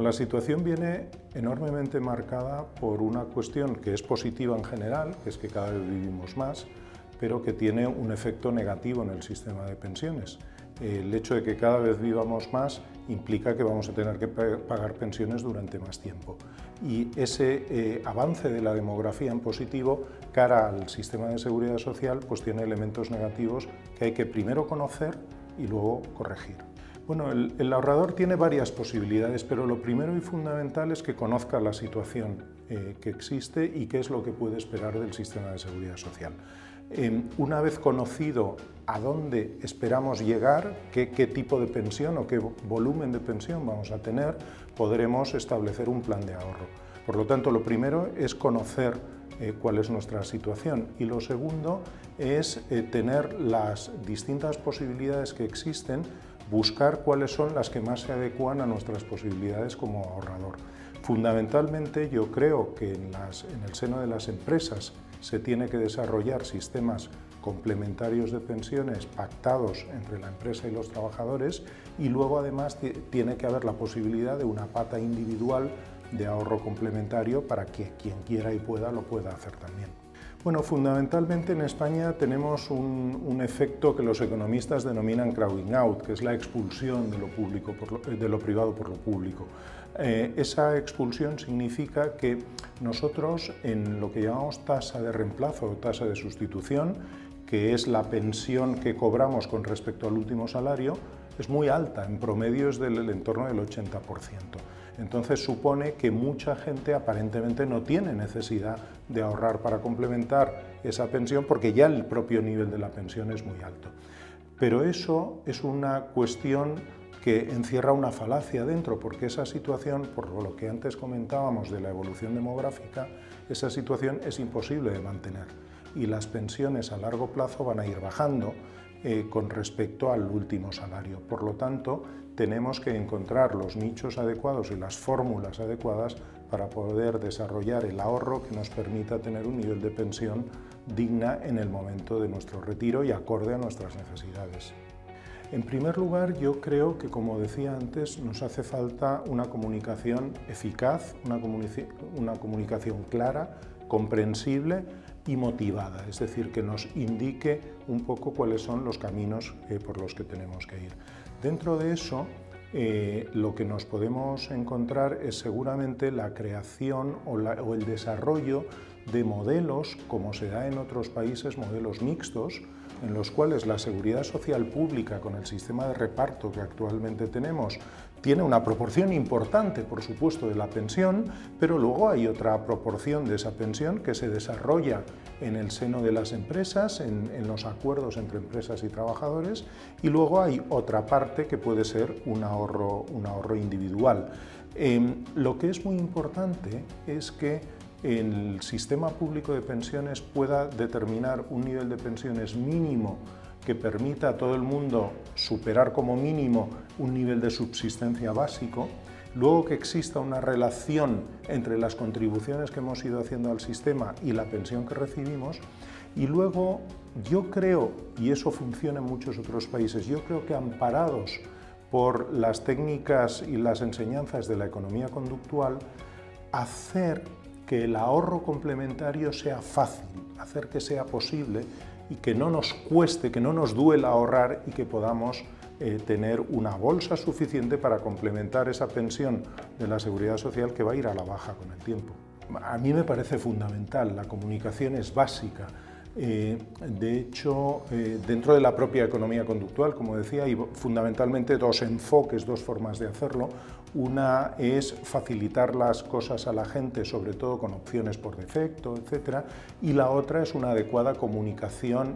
la situación viene enormemente marcada por una cuestión que es positiva en general, que es que cada vez vivimos más, pero que tiene un efecto negativo en el sistema de pensiones. El hecho de que cada vez vivamos más implica que vamos a tener que pagar pensiones durante más tiempo. Y ese avance de la demografía en positivo cara al sistema de seguridad social pues tiene elementos negativos que hay que primero conocer y luego corregir. Bueno, el ahorrador tiene varias posibilidades, pero lo primero y fundamental es que conozca la situación que existe y qué es lo que puede esperar del sistema de seguridad social. Una vez conocido a dónde esperamos llegar, qué tipo de pensión o qué volumen de pensión vamos a tener, podremos establecer un plan de ahorro. Por lo tanto, lo primero es conocer cuál es nuestra situación y lo segundo es tener las distintas posibilidades que existen, buscar cuáles son las que más se adecuan a nuestras posibilidades como ahorrador. Fundamentalmente yo creo que en el seno de las empresas se tiene que desarrollar sistemas complementarios de pensiones pactados entre la empresa y los trabajadores y luego además tiene que haber la posibilidad de una pata individual de ahorro complementario para que quien quiera y pueda lo pueda hacer también. Bueno, fundamentalmente en España tenemos un efecto que los economistas denominan crowding out, que es la expulsión de lo privado por lo público. Esa expulsión significa que nosotros en lo que llamamos tasa de reemplazo o tasa de sustitución, que es la pensión que cobramos con respecto al último salario, es muy alta, en promedio es del entorno del 80%. Entonces supone que mucha gente aparentemente no tiene necesidad de ahorrar para complementar esa pensión porque ya el propio nivel de la pensión es muy alto. Pero eso es una cuestión que encierra una falacia dentro, porque esa situación, por lo que antes comentábamos de la evolución demográfica, esa situación es imposible de mantener y las pensiones a largo plazo van a ir bajando con respecto al último salario. Por lo tanto, tenemos que encontrar los nichos adecuados y las fórmulas adecuadas para poder desarrollar el ahorro que nos permita tener un nivel de pensión digna en el momento de nuestro retiro y acorde a nuestras necesidades. En primer lugar, yo creo que, como decía antes, nos hace falta una comunicación eficaz, una comunicación clara, comprensible y motivada, es decir, que nos indique un poco cuáles son los caminos por los que tenemos que ir. Dentro de eso, lo que nos podemos encontrar es seguramente la creación o el desarrollo de modelos, como se da en otros países, modelos mixtos, en los cuales la seguridad social pública, con el sistema de reparto que actualmente tenemos, tiene una proporción importante, por supuesto, de la pensión, pero luego hay otra proporción de esa pensión que se desarrolla en el seno de las empresas, en los acuerdos entre empresas y trabajadores, y luego hay otra parte que puede ser un ahorro individual. Lo que es muy importante es que el sistema público de pensiones pueda determinar un nivel de pensiones mínimo que permita a todo el mundo superar como mínimo un nivel de subsistencia básico, luego que exista una relación entre las contribuciones que hemos ido haciendo al sistema y la pensión que recibimos, y luego yo creo, y eso funciona en muchos otros países, yo creo que amparados por las técnicas y las enseñanzas de la economía conductual, hacer que el ahorro complementario sea fácil, hacer que sea posible y que no nos cueste, que no nos duela ahorrar y que podamos tener una bolsa suficiente para complementar esa pensión de la seguridad social que va a ir a la baja con el tiempo. A mí me parece fundamental, la comunicación es básica. De hecho, dentro de la propia economía conductual, como decía, hay fundamentalmente dos enfoques, dos formas de hacerlo. Una es facilitar las cosas a la gente, sobre todo con opciones por defecto, etc. Y la otra es una adecuada comunicación,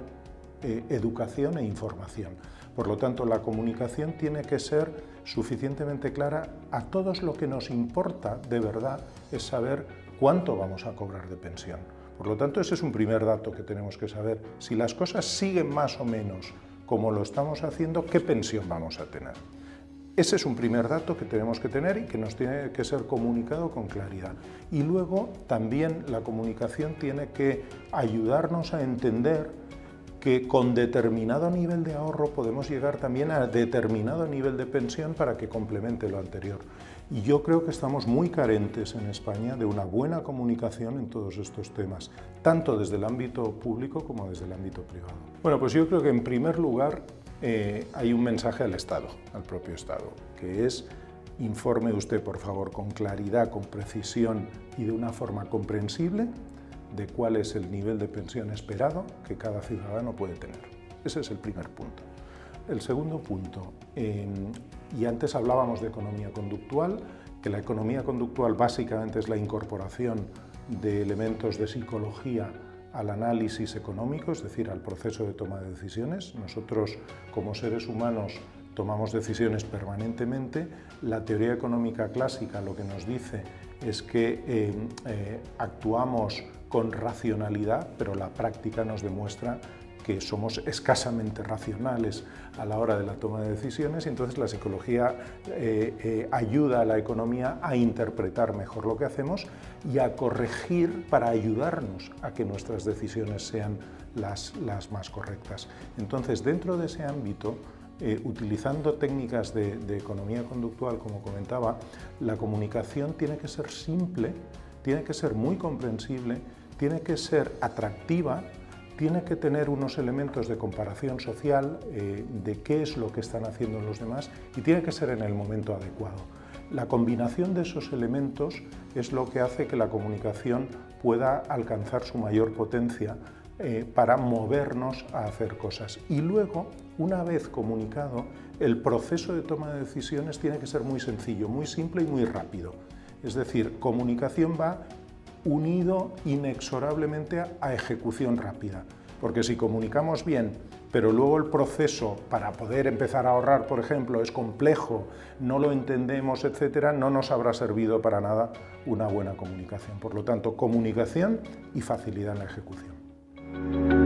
educación e información. Por lo tanto, la comunicación tiene que ser suficientemente clara. A todos lo que nos importa de verdad es saber cuánto vamos a cobrar de pensión. Por lo tanto, ese es un primer dato que tenemos que saber. Si las cosas siguen más o menos como lo estamos haciendo, ¿qué pensión vamos a tener? Ese es un primer dato que tenemos que tener y que nos tiene que ser comunicado con claridad. Y luego también la comunicación tiene que ayudarnos a entender que con determinado nivel de ahorro podemos llegar también a determinado nivel de pensión para que complemente lo anterior. Y yo creo que estamos muy carentes en España de una buena comunicación en todos estos temas, tanto desde el ámbito público como desde el ámbito privado. Bueno, pues yo creo que en primer lugar hay un mensaje al Estado, al propio Estado, que es: informe usted, por favor, con claridad, con precisión y de una forma comprensible de cuál es el nivel de pensión esperado que cada ciudadano puede tener. Ese es el primer punto. El segundo punto, y antes hablábamos de economía conductual, que la economía conductual básicamente es la incorporación de elementos de psicología al análisis económico, es decir, al proceso de toma de decisiones. Nosotros, como seres humanos, tomamos decisiones permanentemente. La teoría económica clásica lo que nos dice es que actuamos con racionalidad, pero la práctica nos demuestra que somos escasamente racionales a la hora de la toma de decisiones, y entonces la psicología ayuda a la economía a interpretar mejor lo que hacemos y a corregir para ayudarnos a que nuestras decisiones sean las más correctas. Entonces, dentro de ese ámbito, utilizando técnicas de economía conductual, como comentaba, la comunicación tiene que ser simple, tiene que ser muy comprensible, tiene que ser atractiva, tiene que tener unos elementos de comparación social de qué es lo que están haciendo los demás, y tiene que ser en el momento adecuado. La combinación de esos elementos es lo que hace que la comunicación pueda alcanzar su mayor potencia para movernos a hacer cosas. Y luego, una vez comunicado, el proceso de toma de decisiones tiene que ser muy sencillo, muy simple y muy rápido. Es decir, comunicación va unido inexorablemente a ejecución rápida, porque si comunicamos bien, pero luego el proceso para poder empezar a ahorrar, por ejemplo, es complejo, no lo entendemos, etcétera, no nos habrá servido para nada una buena comunicación. Por lo tanto, comunicación y facilidad en la ejecución.